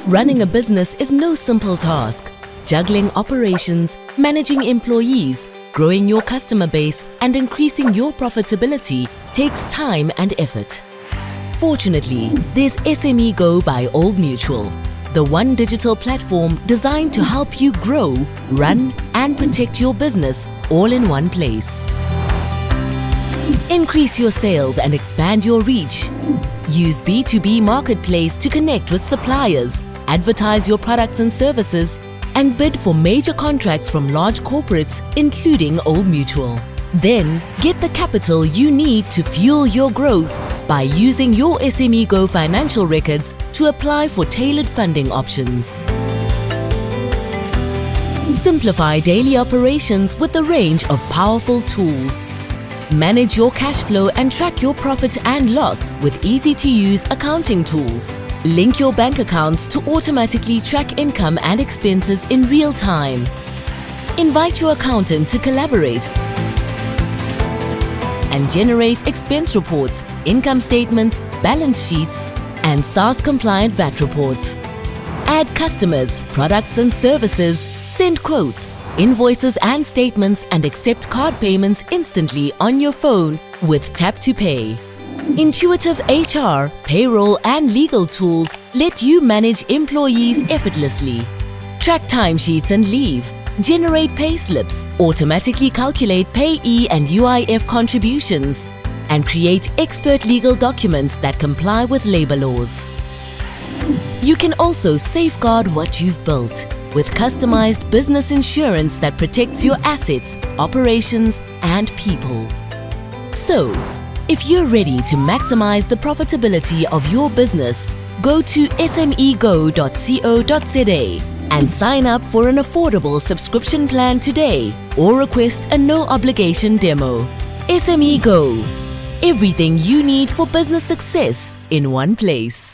Running a business is no simple task. Juggling operations, managing employees, growing your customer base and increasing your profitability takes time and effort. Fortunately, there's SME Go by Old Mutual, the one digital platform designed to help you grow, run and protect your business all in one place. Increase your sales and expand your reach. Use B2B Marketplace to connect with suppliers, advertise your products and services, and bid for major contracts from large corporates, including Old Mutual. Then, get the capital you need to fuel your growth by using your SME Go financial records to apply for tailored funding options. Simplify daily operations with a range of powerful tools. Manage your cash flow and track your profit and loss with easy-to-use accounting tools. Link your bank accounts to automatically track income and expenses in real time. Invite your accountant to collaborate and generate expense reports, income statements, balance sheets, and SARS-compliant VAT reports. Add customers, products and services, send quotes, invoices and statements, and accept card payments instantly on your phone with Tap to Pay. Intuitive HR, payroll and legal tools let you manage employees effortlessly. Track timesheets and leave, generate payslips, automatically calculate payee and UIF contributions, and create expert legal documents that comply with labor laws. You can also safeguard what you've built with customized business insurance that protects your assets, operations, and people. So, if you're ready to maximize the profitability of your business, go to smego.co.za and sign up for an affordable subscription plan today or request a no-obligation demo. SME Go. Everything you need for business success in one place.